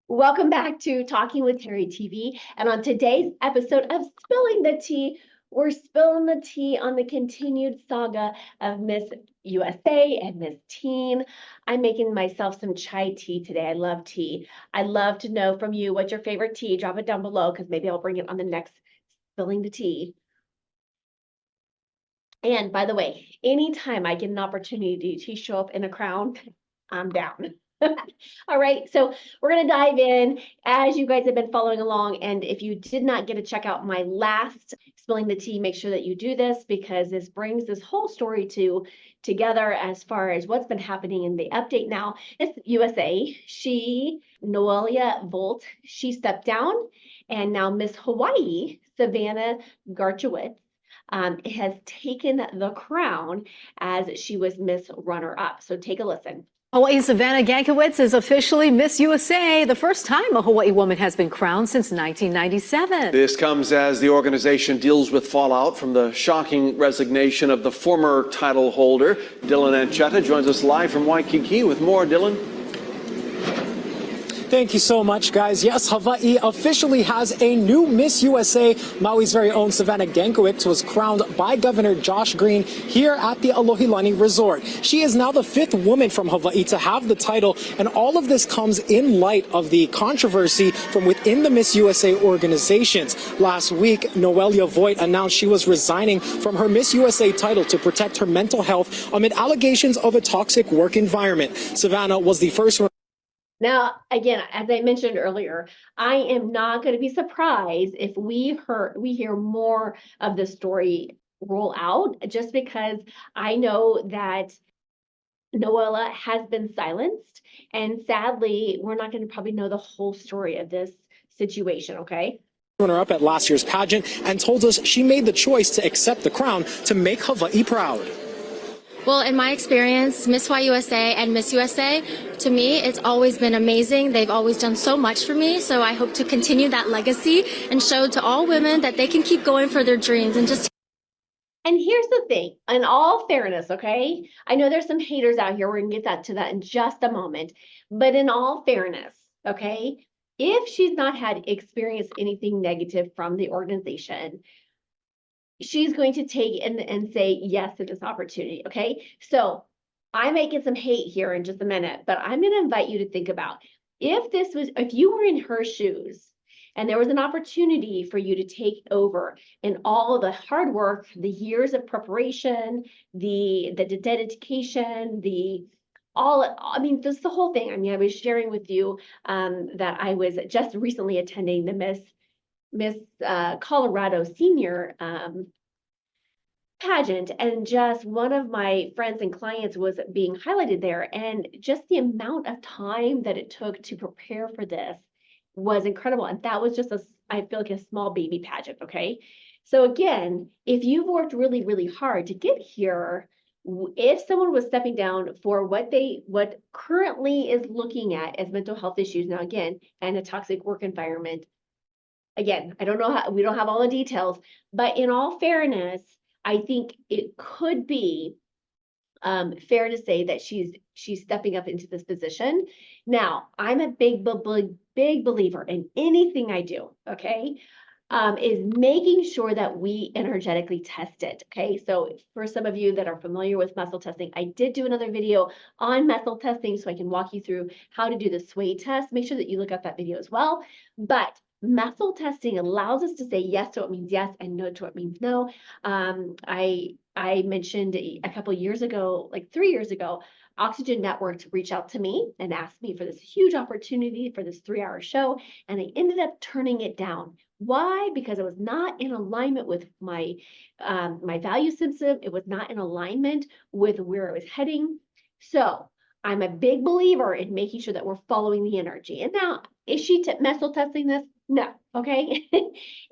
Welcome back to Talking with Teri TV. And on today's episode of Spilling the Tea, we're spilling the tea on the continued saga of Miss USA and Miss Teen. I'm making myself some chai tea today. I love tea. I'd love to know from you what's your favorite tea. Drop it down below because maybe I'll bring it on the next Spilling the Tea. And by the way, anytime I get an opportunity to show up in a crown, I'm down. All right, so we're going to dive in as you guys have been following along. And if you did not get to check out my last Spilling the Tea, make sure that you do this because this brings this whole story together as far as what's been happening in the update now. It's USA. Noelia Volt, she stepped down, and now Miss Hawaii, Savannah Garchowitz, has taken the crown as she was Miss Runner-Up. So take a listen. Hawaii Savannah Gankowitz is officially Miss USA, the first time a Hawaii woman has been crowned since 1997. This comes as the organization deals with fallout from the shocking resignation of the former title holder. Dylan Anchetta joins us live from Waikiki with more. Dylan? Thank you so much, guys. Yes, Hawaii officially has a new Miss USA. Maui's very own Savannah Gankowitz was crowned by Governor Josh Green here at the Alohilani Resort. She is now the 5th woman from Hawaii to have the title, and all of this comes in light of the controversy from within the Miss USA organizations. Last week, Noelia Voigt announced she was resigning from her Miss USA title to protect her mental health amid allegations of a toxic work environment. Savannah was the first one. Now, again, as I mentioned earlier, I am not going to be surprised if we hear more of the story roll out, just because I know that Noelia has been silenced, and sadly, we're not going to probably know the whole story of this situation, okay? Runner-up at last year's pageant and told us she made the choice to accept the crown to make Hawaii proud. Well, in my experience, Miss USA and Miss USA, to me, it's always been amazing. They've always done so much for me, so I hope to continue that legacy and show to all women that they can keep going for their dreams and just... And here's the thing, in all fairness, okay? I know there's some haters out here. We're going to get to that in just a moment. But in all fairness, okay, if she's not had experienced anything negative from the organization, she's going to take and say yes to this opportunity, okay? So I'm making some hate here in just a minute, but I'm going to invite you to think about if you were in her shoes and there was an opportunity for you to take over and all the hard work, the years of preparation, the dedication, I mean, this the whole thing. I mean, I was sharing with you that I was just recently attending the Miss Colorado Senior pageant, and just one of my friends and clients was being highlighted there, and just the amount of time that it took to prepare for this was incredible. And that was just I feel like a small baby pageant, okay? So again, if you've worked really, really hard to get here, if someone was stepping down for what currently is looking at as mental health issues now, again, and a toxic work environment, again, I don't know how, we don't have all the details, but in all fairness, I think it could be fair to say that she's stepping up into this position. Now, I'm a big believer in anything I do, okay, is making sure that we energetically test it, okay? So for some of you that are familiar with muscle testing, I did do another video on muscle testing, so I can walk you through how to do the sway test. Make sure that you look up that video as well. But muscle testing allows us to say yes to what means yes and no to what means no. I mentioned a couple years ago, like 3 years ago, Oxygen Network reached out to me and asked me for this huge opportunity for this 3-hour show, and I ended up turning it down. Why? Because it was not in alignment with my value system. It was not in alignment with where I was heading. So I'm a big believer in making sure that we're following the energy. And now, is she muscle testing this? No, okay.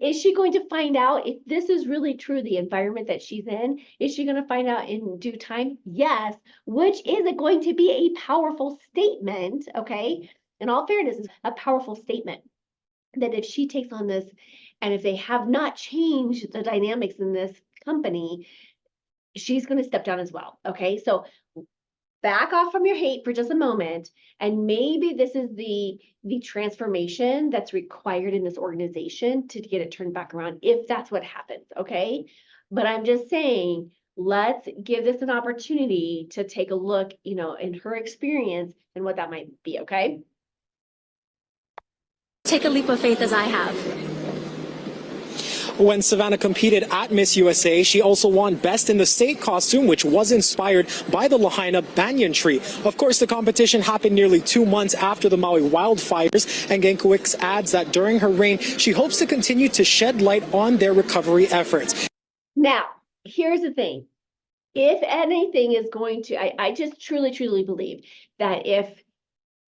Is she going to find out if this is really true, the environment that she's in? Is she going to find out in due time? Yes, which is going to be a powerful statement, okay? In all fairness, it's a powerful statement that if she takes on this, and if they have not changed the dynamics in this company, she's going to step down as well, okay? So back off from your hate for just a moment, and maybe this is the transformation that's required in this organization to get it turned back around, if that's what happens, okay? But I'm just saying, let's give this an opportunity to take a look, you know, in her experience and what that might be, okay? Take a leap of faith as I have. When Savannah competed at Miss USA, she also won Best in the State costume, which was inspired by the Lahaina banyan tree. Of course, the competition happened nearly 2 months after the Maui wildfires, and Gankowick adds that during her reign, she hopes to continue to shed light on their recovery efforts. Now, here's the thing. If anything is going to, I just truly believe that if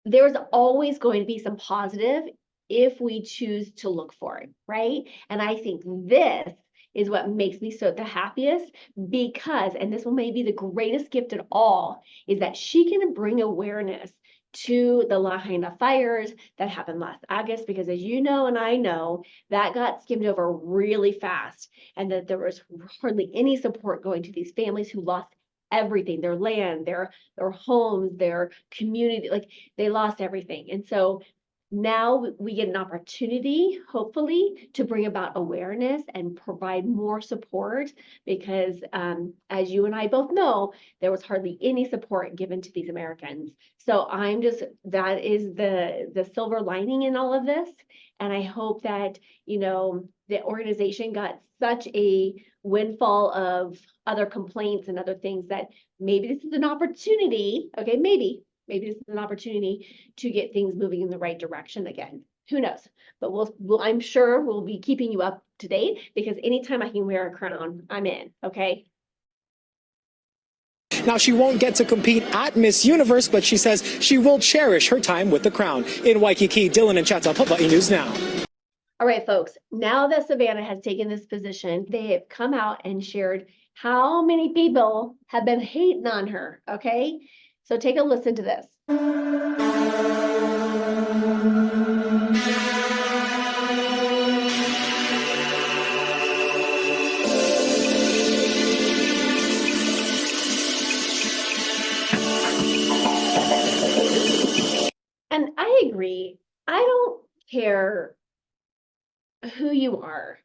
there's always going to be some positive if we choose to look for it, right? And I think this is what makes me so the happiest, because, and this will maybe the greatest gift of all, is that she can bring awareness to the Lahaina fires that happened last August, because as you know and I know, that got skimmed over really fast, and that there was hardly any support going to these families who lost everything, their land, their homes, their community, like they lost everything. And so now we get an opportunity, hopefully, to bring about awareness and provide more support, because as you and I both know, there was hardly any support given to these Americans. So that is the silver lining in all of this. And I hope that, you know, the organization got such a windfall of other complaints and other things that maybe this is an opportunity, okay, maybe this is an opportunity to get things moving in the right direction again. Who knows? But I'm sure we'll be keeping you up to date, because anytime I can wear a crown, I'm in, okay? Now, she won't get to compete at Miss Universe, but she says she will cherish her time with the crown. In Waikiki, Dylan and Chata, Hawaii News Now. All right, folks, now that Savannah has taken this position, they have come out and shared how many people have been hating on her, okay? So take a listen to this. And I agree. I don't care who you are,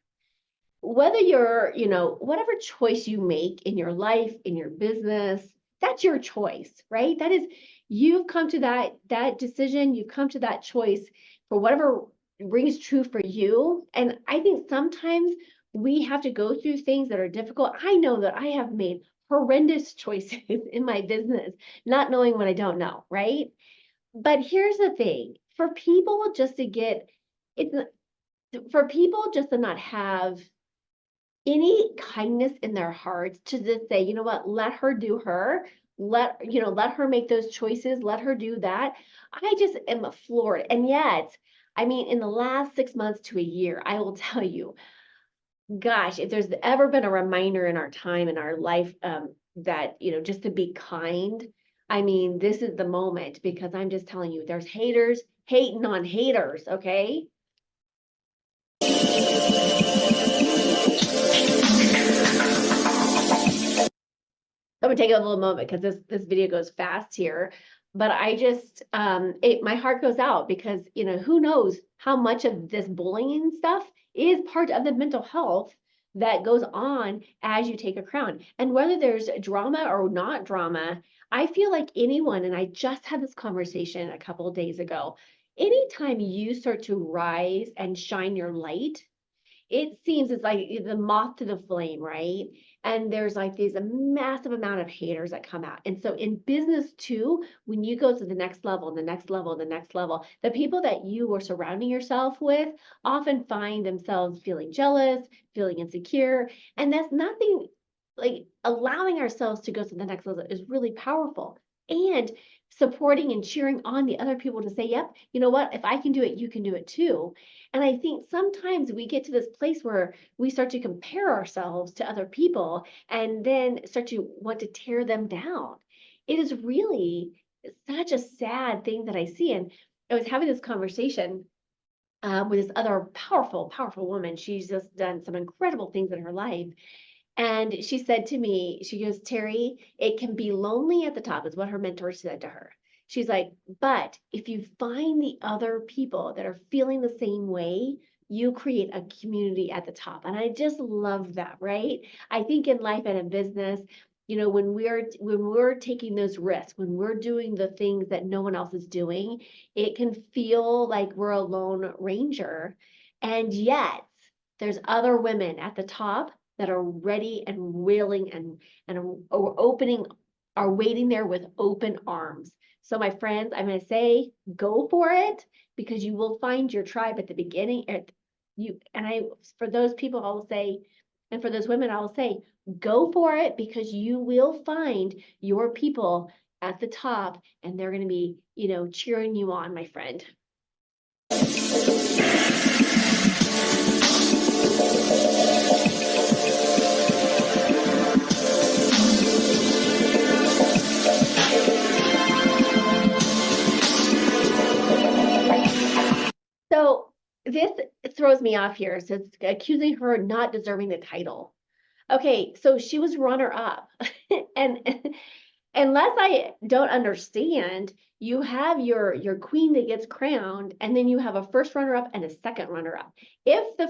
whether you're, you know, whatever choice you make in your life, in your business, that's your choice, right? That is, you've come to that decision, you've come to that choice for whatever rings true for you. And I think sometimes we have to go through things that are difficult. I know that I have made horrendous choices in my business, not knowing what I don't know, right? But here's the thing, for people just to not have any kindness in their hearts, to just say, you know what, let her do her, let her make those choices, let her do that. I just am floored. And yet, I mean, in the last 6 months to a year, I will tell you, gosh, if there's ever been a reminder in our time, in our life, that, you know, just to be kind, I mean, this is the moment, because I'm just telling you, there's haters hating on haters, okay? I'm gonna take a little moment, because this video goes fast here, but I just my heart goes out, because, you know, who knows how much of this bullying stuff is part of the mental health that goes on as you take a crown. And whether there's drama or not drama, I feel like anyone, and I just had this conversation a couple of days ago, anytime you start to rise and shine your light, it seems it's like the moth to the flame, right? And there's like these a massive amount of haters that come out. And so in business too, when you go to the next level, the next level, the next level, the people that you were surrounding yourself with often find themselves feeling jealous, feeling insecure. And that's nothing, like allowing ourselves to go to the next level is really powerful. And supporting and cheering on the other people to say, yep, you know what, if I can do it, you can do it too. And I think sometimes we get to this place where we start to compare ourselves to other people and then start to want to tear them down. It is really such a sad thing that I see. And I was having this conversation with this other powerful woman. She's just done some incredible things in her life. And she said to me, she goes, Teri, it can be lonely at the top, is what her mentor said to her. She's like, but if you find the other people that are feeling the same way, you create a community at the top. And I just love that, right? I think in life and in business, when we're taking those risks, when we're doing the things that no one else is doing, it can feel like we're a lone ranger. And yet there's other women at the top that are ready and willing and are waiting there with open arms. So my friends, I'm going to say, go for it, because you will find your tribe at the beginning. For those people, I will say, and for those women, I will say, go for it, because you will find your people at the top, and they're going to be, cheering you on, my friend. So this throws me off here. So it's accusing her not deserving the title. Okay, so she was runner-up. And unless I don't understand, you have your queen that gets crowned, and then you have a first runner-up and a second runner-up. If the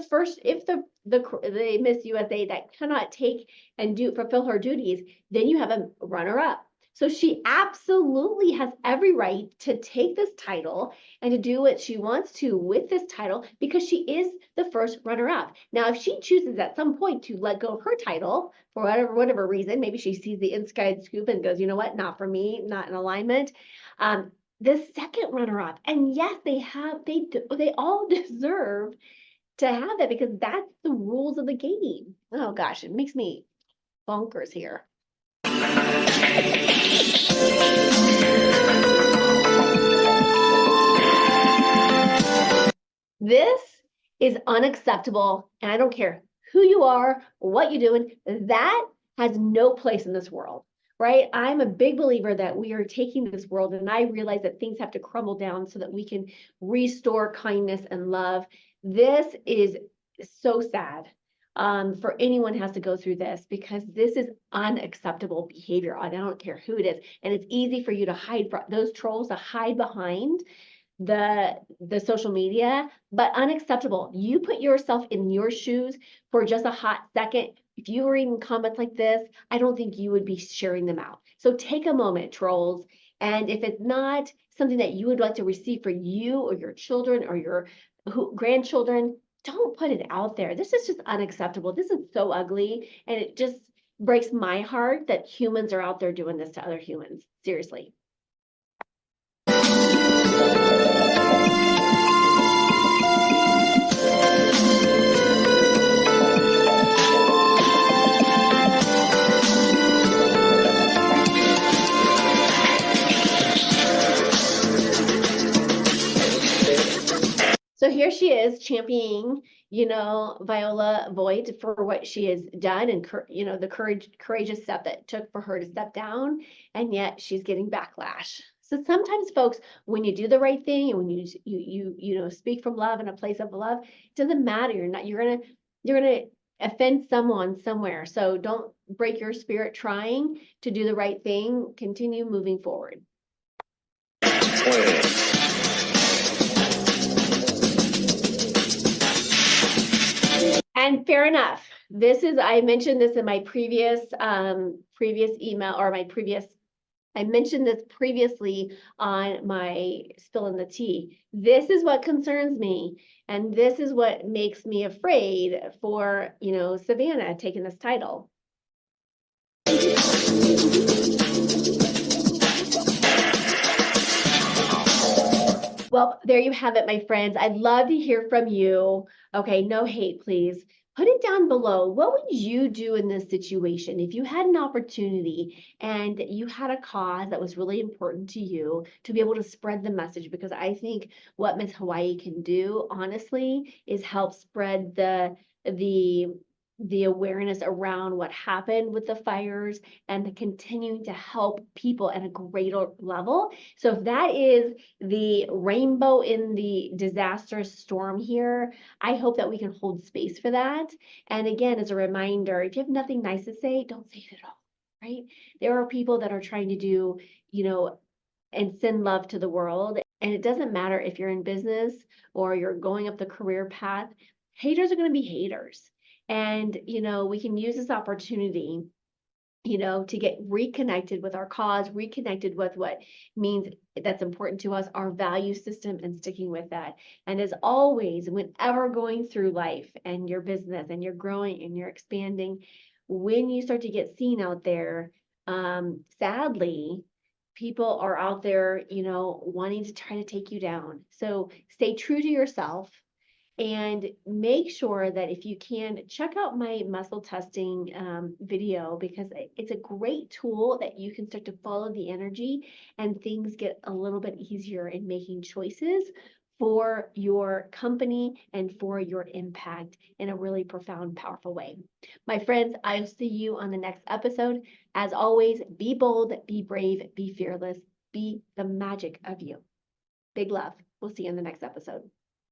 Miss USA that cannot take and fulfill her duties, then you have a runner-up. So she absolutely has every right to take this title and to do what she wants to with this title, because she is the first runner-up. Now, if she chooses at some point to let go of her title for whatever reason, maybe she sees the inside scoop and goes, you know what, not for me, not in alignment. The second runner-up, and yes, they all deserve to have that, because that's the rules of the game. Oh gosh, it makes me bonkers here. This is unacceptable, and I don't care who you are, what you're doing, that has no place in this world, right? I'm a big believer that we are taking this world, and I realize that things have to crumble down so that we can restore kindness and love. This is so sad for anyone who has to go through this, because this is unacceptable behavior. I don't care who it is. And it's easy for you to hide, those trolls to hide behind the social media, but unacceptable. You put yourself in your shoes for just a hot second. If you were reading comments like this, I don't think you would be sharing them out. So take a moment, trolls. And if it's not something that you would like to receive for you or your children or your grandchildren, don't put it out there. This is just unacceptable. This is so ugly. And it just breaks my heart that humans are out there doing this to other humans. Seriously. So here she is championing, Viola Voigt for what she has done, and the courageous step that it took for her to step down, and yet she's getting backlash. So sometimes, folks, when you do the right thing and when you speak from love in a place of love, it doesn't matter. You're gonna offend someone somewhere. So don't break your spirit trying to do the right thing. Continue moving forward. And fair enough. I mentioned this in my previous email, or I mentioned this previously on my Spill in the Tea. This is what concerns me, and this is what makes me afraid for, Savannah taking this title. Well, there you have it, my friends. I'd love to hear from you. Okay, no hate, please. Put it down below. What would you do in this situation if you had an opportunity and you had a cause that was really important to you to be able to spread the message? Because I think what Miss Hawaii can do, honestly, is help spread the the awareness around what happened with the fires and the continuing to help people at a greater level. So if that is the rainbow in the disastrous storm here, I hope that we can hold space for that. And again, as a reminder, if you have nothing nice to say, don't say it at all, right? There are people that are trying to do, and send love to the world. And it doesn't matter if you're in business or you're going up the career path, haters are going to be haters. And, we can use this opportunity, to get reconnected with our cause, reconnected with what means that's important to us, our value system, and sticking with that. And as always, whenever going through life and your business and you're growing and you're expanding, when you start to get seen out there, sadly, people are out there, wanting to try to take you down. So stay true to yourself. And make sure that if you can, check out my muscle testing video, because it's a great tool that you can start to follow the energy and things get a little bit easier in making choices for your company and for your impact in a really profound, powerful way. My friends, I'll see you on the next episode. As always, be bold, be brave, be fearless, be the magic of you. Big love. We'll see you in the next episode.